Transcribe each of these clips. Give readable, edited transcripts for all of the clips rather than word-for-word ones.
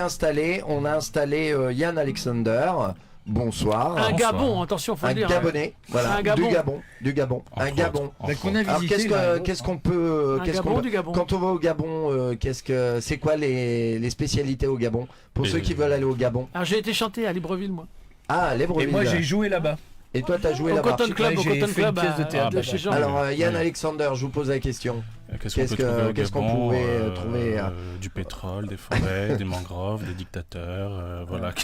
On a installé Yann Alexander. Bonsoir. Un Gabon, attention, faut le dire. Un Gabonais, voilà, un Gabon. du Gabon, un Gabon. Qu'on a visité. Alors qu'est-ce qu'on peut, Du Gabon. quand on va au Gabon, c'est quoi les spécialités au Gabon pour ceux qui veulent aller au Gabon? Alors j'ai été chanter à Libreville, moi. Ah, Libreville. Et moi j'ai joué là-bas. Et toi t'as joué Au là-bas. Cotton Club, J'ai fait une pièce de théâtre. chez Jean. Alors Yann Alexander, je vous pose la question. Qu'est-ce qu'on pouvait trouver Du pétrole, des forêts, des mangroves, des dictateurs, voilà.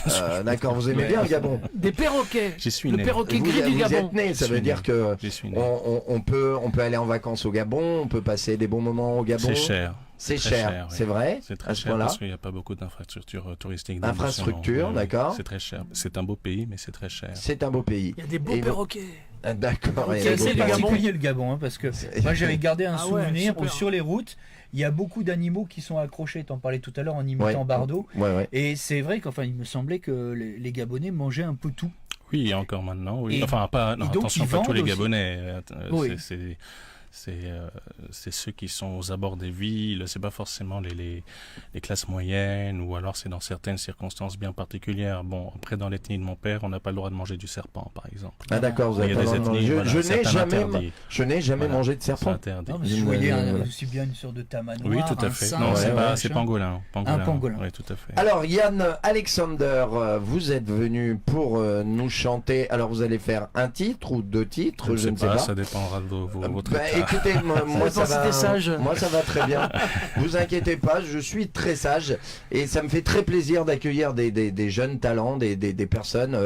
D'accord, vous aimez bien le Gabon. Des perroquets. J'y suis Le né. perroquet gris du Vous Gabon. êtes né, ça veut dire que J'y suis né. on peut aller en vacances au Gabon, on peut passer des bons moments au Gabon. C'est cher. C'est Très cher, oui. c'est vrai. C'est à très ce cher point-là. parce qu'il n'y a pas beaucoup d'infrastructures touristiques. Infrastructures, d'accord. C'est très cher. C'est un beau pays, mais c'est très cher. C'est un beau pays. Il y a des beaux Et- perroquets. Ah, d'accord. Ok, il y a des c'est beaux le pays. Gabon. particulier le Gabon, hein, parce que moi j'avais gardé un Ah ouais, souvenir super. où sur les routes, il y a beaucoup d'animaux qui sont accrochés. T'en parlais tout à l'heure en imitant Bardot. Ouais. Et c'est vrai qu'enfin il me semblait que les Gabonais mangeaient un peu tout. Oui, encore maintenant. Oui. Et- Enfin, pas. Non, et donc, attention, ils pas tous les vendent aussi. Gabonais. Oui. C'est ceux qui sont aux abords des villes. C'est pas forcément les classes moyennes, ou alors c'est dans certaines circonstances bien particulières. Bon, après dans l'ethnie de mon père, on n'a pas le droit de manger du serpent, par exemple. Ah d'accord, vous Il y avez a pas des le droit de ethnies, manger. voilà, Je n'ai jamais Voilà. mangé de C'est serpent. interdit. Non, mais je Une- voyais voilà. aussi bien une sorte de tamanoir. Oui, tout à un fait. singe, Non, c'est ouais, pas, machin. c'est pangolin. Un pangolin. Oui, tout à fait. Alors Yann Alexander, vous êtes venu pour nous chanter. Alors vous allez faire un titre ou deux titres, je ne sais pas. Ça dépendra de votre Bah, état. écoutez, moi dépend si t'es sage. moi ça va très bien. Vous inquiétez pas, je suis très sage et ça me fait très plaisir d'accueillir des jeunes talents, des personnes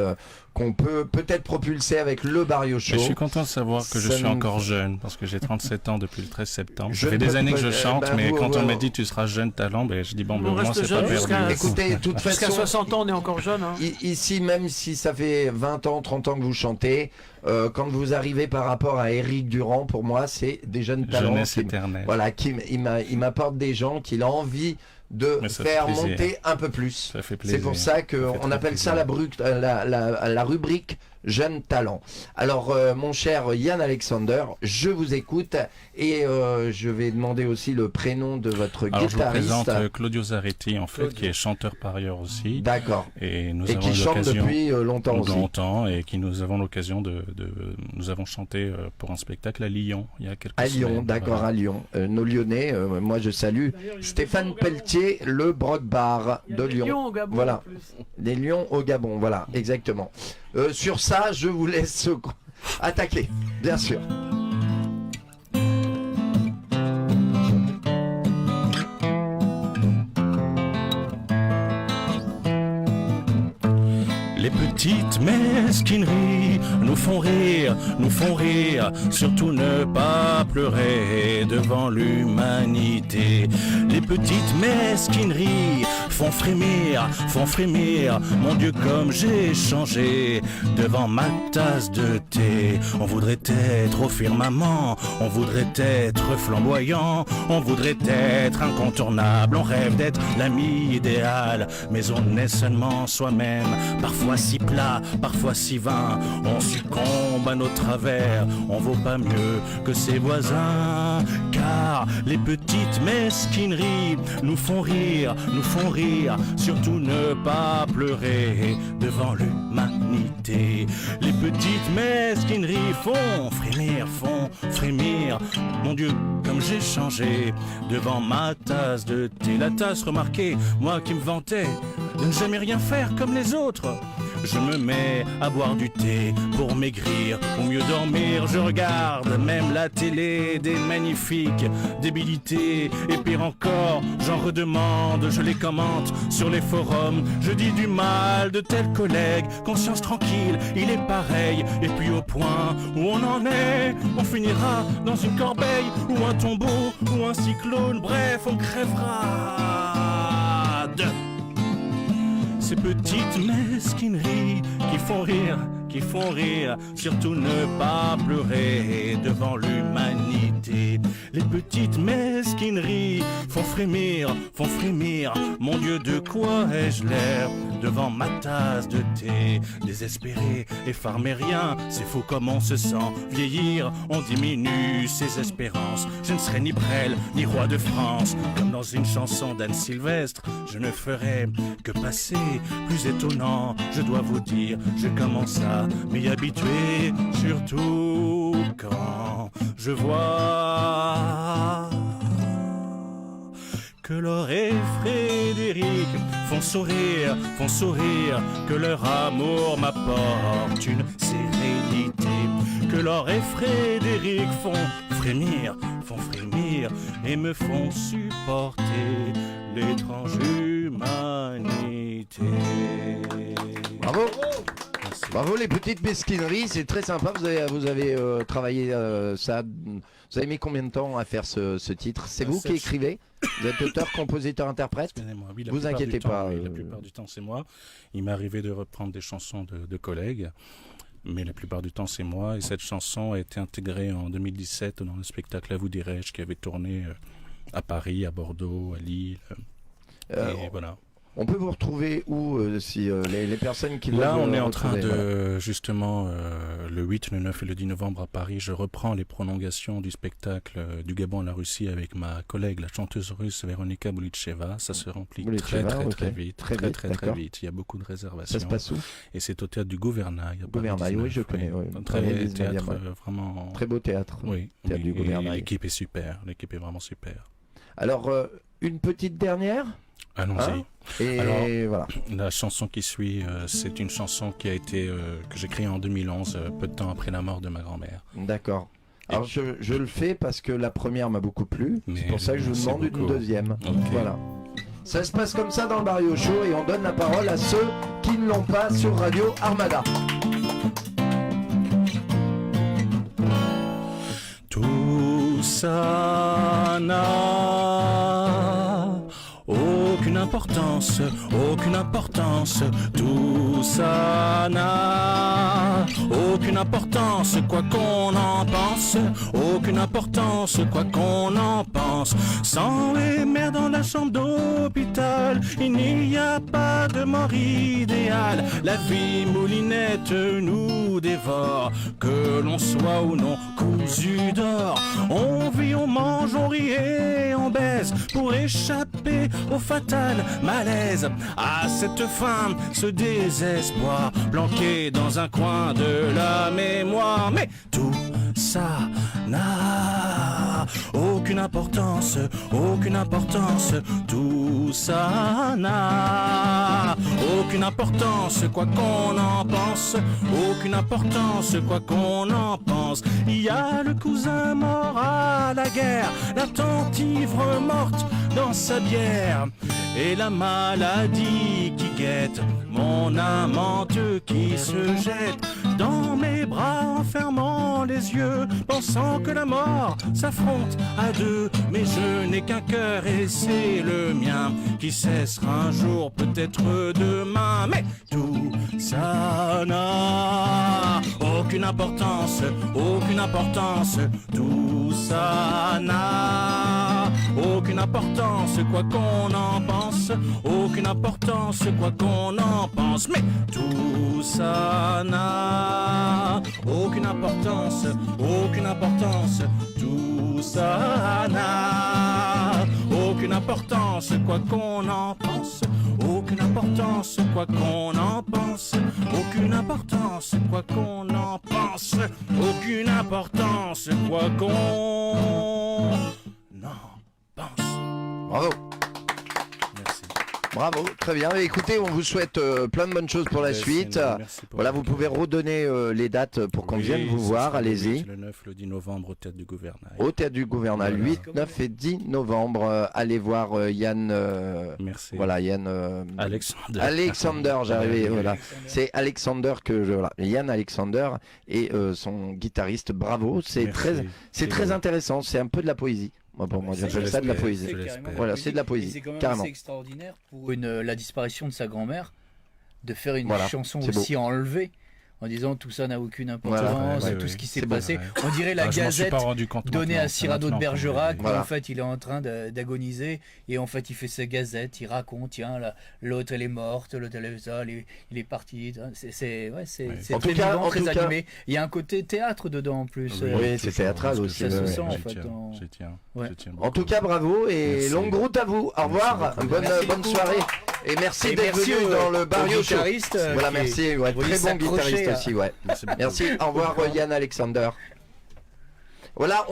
qu'on peut peut-être propulser avec le Barrio Show. Mais je suis content de savoir que je Ça suis me- encore jeune, parce que j'ai 37 ans depuis le 13 septembre. Je Ça fait ne des peux années pas- que je chante, bah, mais vous, quand on vous- m'a dit tu seras jeune talent, ben je dis bon, On ben, au moins reste c'est pas jeune perdu. jusqu'à- Écoutez, de toute Jusqu'à façon, 60 ans, on est encore jeune. Hein. Ici, même si ça fait 20 ans, 30 ans que vous chantez, quand vous arrivez par rapport à Éric Durand, pour moi, c'est des jeunes talents Jeunesse qui, éternelle. voilà, il m'apporte des gens qu'il a envie de Mais ça fait faire plaisir. monter un peu plus. Ça fait plaisir. C'est pour ça Ça fait qu'on très appelle ça plaisir. la rubrique Jeunes Talents. Alors, mon cher Yann Alexander, je vous écoute et je vais demander aussi le prénom de votre Alors je vous guitariste. présente Claudio Zaretti, en fait, qui est chanteur par ailleurs aussi. D'accord. Et nous Et avons qui chante l'occasion depuis longtemps aussi. longtemps, et qui nous avons l'occasion nous avons chanté pour un spectacle à Lyon il y a quelques À semaines. Lyon, d'accord, Voilà. à Lyon. Nos Lyonnais, moi je salue Stéphane Pelletier, le Broc Bar Il y a de des Lyon. lions au Gabon, Voilà. en plus. Les Lions au Gabon, voilà, exactement. Sur ça, je vous laisse attaquer, bien sûr. Les petites mesquineries nous font rire, surtout ne pas pleurer devant l'humanité. Les petites mesquineries font frémir, mon Dieu comme j'ai changé devant ma tasse de thé. On voudrait être au firmament, on voudrait être flamboyant, on voudrait être incontournable, on rêve d'être l'ami idéal, mais on est seulement soi-même, parfois si plat, parfois si vain, on succombe à nos travers, on vaut pas mieux que ses voisins, car les petites mesquineries nous font rire, surtout ne pas pleurer devant l'humanité. Les petites mesquineries font frémir, mon Dieu, comme j'ai changé devant ma tasse de thé. La tasse, remarquez, moi qui me vantais de ne jamais rien faire comme les autres. Je me mets à boire du thé pour maigrir ou mieux dormir. Je regarde même la télé, des magnifiques débilités. Et pire encore, j'en redemande, je les commente sur les forums. Je dis du mal de tels collègues, conscience tranquille, il est pareil. Et puis au point où on en est, on finira dans une corbeille ou un tombeau ou un cyclone. Bref, on crèvera de ces petites mesquineries qui qui font rire, surtout ne pas pleurer devant l'humanité. Les petites mesquineries font frémir, mon Dieu, de quoi ai-je l'air devant ma tasse de thé? Désespéré, effarmé, rien, c'est fou comme on se sent. Vieillir, on diminue ses espérances. Je ne serai ni Brel, ni roi de France. Comme dans une chanson d'Anne Sylvestre, je ne ferai que passer. Plus étonnant, je dois vous dire, je commence à m'y habituer. Surtout quand je vois que Laure et Frédéric font sourire, que leur amour m'apporte une sérénité. Que Laure et Frédéric font frémir et me font supporter l'étrange humanité. Bravo. Merci. Bravo les petites mesquineries, c'est très sympa. Vous avez travaillé ça. Vous avez mis combien de temps à faire ce titre? C'est vous qui écrivez? Vous êtes auteur, compositeur, interprète? Excusez-moi, oui, vous inquiétez pas. Oui, la plupart du temps c'est moi. Il m'est arrivé de reprendre des chansons de collègues, mais la plupart du temps c'est moi. Et cette chanson a été intégrée en 2017 dans le spectacle À vous dirais-je qui avait tourné à Paris, à Bordeaux, à Lille. Et voilà. On peut vous retrouver où si les personnes qui là veulent on est en train de voilà. Justement le 8, le 9 et le 10 novembre à Paris, je reprends les prolongations du spectacle du Gabon à la Russie avec ma collègue la chanteuse russe Veronika Bulitcheva. Ça se remplit très vite, très vite. Il y a beaucoup de réservations. Ça se passe où? Et c'est au théâtre du Gouvernail. Gouvernail, oui, je connais. Oui. Un très théâtre, vraiment. Très beau théâtre. Oui. Théâtre du Gouvernail. L'équipe est super. L'équipe est vraiment super. Alors une petite dernière. Allons-y. Et alors, voilà. La chanson qui suit, c'est une chanson qui a été que j'ai créée en 2011, peu de temps après la mort de ma grand-mère. D'accord. Alors je le fais parce que la première m'a beaucoup plu. C'est pour ça que je vous demande une deuxième. Okay. Voilà. Ça se passe comme ça dans le Barrio Show et on donne la parole à ceux qui ne l'ont pas sur Radio Armada. Tout ça n'a aucune importance, tout ça n'a aucune importance, quoi qu'on en pense, aucune importance, quoi qu'on en pense. Sang et mer dans la chambre d'hôpital, il n'y a pas de mort idéale. La vie moulinette nous dévore, que l'on soit ou non cousu d'or. On vit, on mange, on rit et on baise pour échapper au fatal malaise. À cette fin, ce désespoir planqué dans un coin de la mémoire. Mais tout ça n'a aucune importance, tout ça n'a aucune importance, quoi qu'on en pense, aucune importance, quoi qu'on en pense. Il y a le cousin mort à la guerre, la tante ivre morte dans sa bière, et la maladie qui guette, mon amante qui se jette dans mes bras en fermant les yeux, pensant que la mort s'affronte à deux. Mais je n'ai qu'un cœur et c'est le mien qui cessera un jour, peut-être demain. Mais tout ça n'a aucune importance, tout ça n'a aucune importance, quoi qu'on en pense, aucune importance, quoi qu'on en pense. Mais tout ça n'a aucune importance, tout ça n'a aucune importance, quoi qu'on en pense, aucune importance, quoi qu'on en pense, aucune importance, quoi qu'on en pense, aucune importance, quoi qu'on en pense. Bravo. Merci. Bravo, très bien. Écoutez, on vous souhaite plein de bonnes choses pour la suite. Voilà, vous pouvez redonner les dates pour qu'on vienne vous voir. Allez-y. Le 9, le 10 novembre au Théâtre du Gouvernail. Au Théâtre du Gouvernail, 8, 9 et 10 novembre. Allez voir Yann. Merci. Voilà, Yann. Alexander, j'arrivais. Voilà. C'est Alexander que je. Voilà. Yann Alexander et son guitariste. Bravo. C'est très intéressant. C'est un peu de la poésie. Moi, pour moi, j'appelle ça de la poésie. Voilà, c'est de la poésie. C'est quand même carrément. assez extraordinaire pour la disparition de sa grand-mère de faire une chanson c'est aussi beau. enlevée. en disant tout ça n'a aucune importance, tout ce qui s'est passé. On dirait la je m'en suis Gazette pas rendu compte donnée à Cyrano de Bergerac, voilà. en fait il est en train d'agoniser, et en fait il fait sa Gazette, il raconte, tiens, l'autre elle est morte, l'autre elle est ça, il est parti. C'est très vivant, très animé. Il y a un côté théâtre dedans en plus. Oui, c'est théâtral aussi. Ça se sent en fait. En tout cas, bravo et longue route à vous. Au revoir, bonne soirée. Et merci d'être venu dans le Barrio Show. Voilà, merci. Très bon guitariste aussi. Merci. Au revoir, Yann Alexander. Voilà.